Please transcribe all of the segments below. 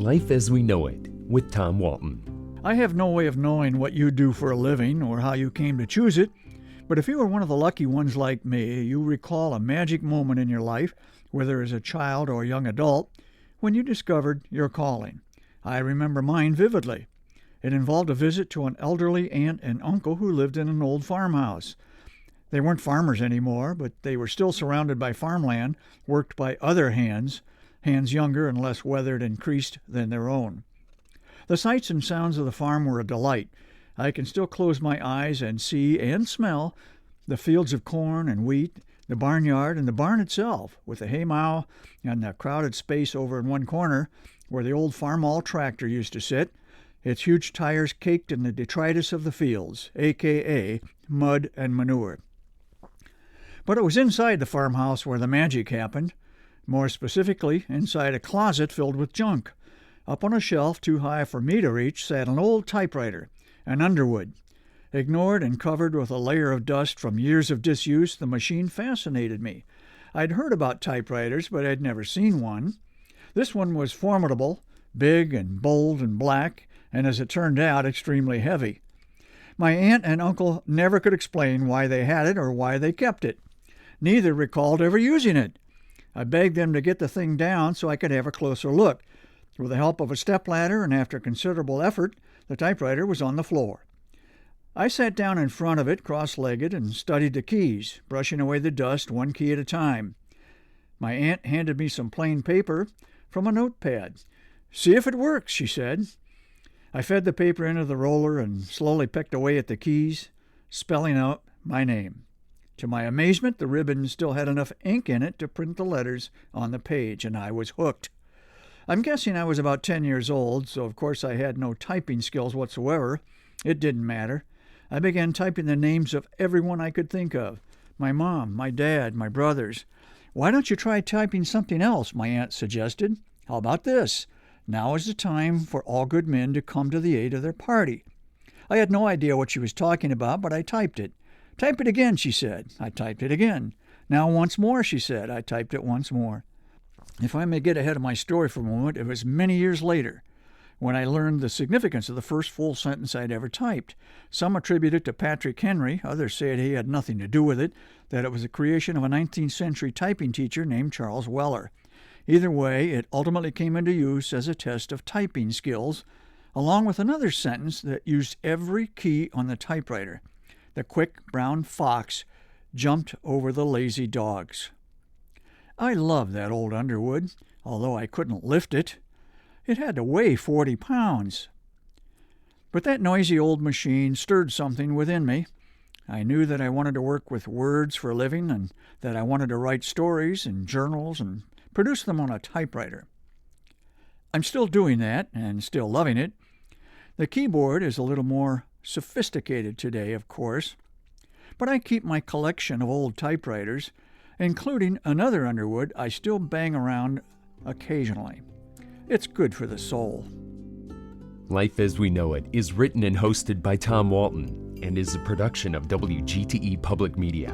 Life as We Know It with Tom Walton. I have no way of knowing what you do for a living or how you came to choose it, but if you were one of the lucky ones like me, you recall a magic moment in your life, whether as a child or young adult, when you discovered your calling. I remember mine vividly. It involved a visit to an elderly aunt and uncle who lived in an old farmhouse. They weren't farmers anymore, but they were still surrounded by farmland, worked by other hands younger and less weathered and creased than their own. The sights and sounds of the farm were a delight. I can still close my eyes and see and smell the fields of corn and wheat, the barnyard and the barn itself, with the haymow and the crowded space over in one corner where the old farmall tractor used to sit, its huge tires caked in the detritus of the fields, a.k.a. mud and manure. But it was inside the farmhouse where the magic happened, more specifically inside a closet filled with junk. Up on a shelf too high for me to reach sat an old typewriter, an Underwood. Ignored and covered with a layer of dust from years of disuse, the machine fascinated me. I'd heard about typewriters, but I'd never seen one. This one was formidable, big and bold and black, and as it turned out, extremely heavy. My aunt and uncle never could explain why they had it or why they kept it. Neither recalled ever using it. I begged them to get the thing down so I could have a closer look. With the help of a stepladder and after considerable effort, the typewriter was on the floor. I sat down in front of it, cross-legged, and studied the keys, brushing away the dust one key at a time. My aunt handed me some plain paper from a notepad. "See if it works," she said. I fed the paper into the roller and slowly picked away at the keys, spelling out my name. To my amazement, the ribbon still had enough ink in it to print the letters on the page, and I was hooked. I'm guessing I was about 10 years old, so of course I had no typing skills whatsoever. It didn't matter. I began typing the names of everyone I could think of. My mom, my dad, my brothers. "Why don't you try typing something else?" my aunt suggested. "How about this? Now is the time for all good men to come to the aid of their party." I had no idea what she was talking about, but I typed it. "Type it again," she said. I typed it again. "Now once more," she said. I typed it once more. If I may get ahead of my story for a moment, it was many years later when I learned the significance of the first full sentence I'd ever typed. Some attribute it to Patrick Henry, others say he had nothing to do with it, that it was the creation of a 19th century typing teacher named Charles Weller. Either way, it ultimately came into use as a test of typing skills, along with another sentence that used every key on the typewriter. The quick brown fox jumped over the lazy dogs. I loved that old Underwood, although I couldn't lift it. It had to weigh 40 pounds. But that noisy old machine stirred something within me. I knew that I wanted to work with words for a living and that I wanted to write stories and journals and produce them on a typewriter. I'm still doing that and still loving it. The keyboard is a little more sophisticated today, of course, but I keep my collection of old typewriters, including another Underwood I still bang around occasionally. It's good for the soul. Life as We Know It is written and hosted by Tom Walton and is a production of WGTE Public Media.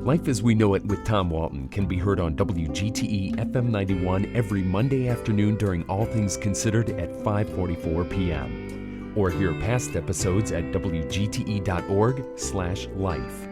Life as We Know It with Tom Walton can be heard on WGTE FM 91 every Monday afternoon during All Things Considered at 5:44 p.m. or hear past episodes at wgte.org/life.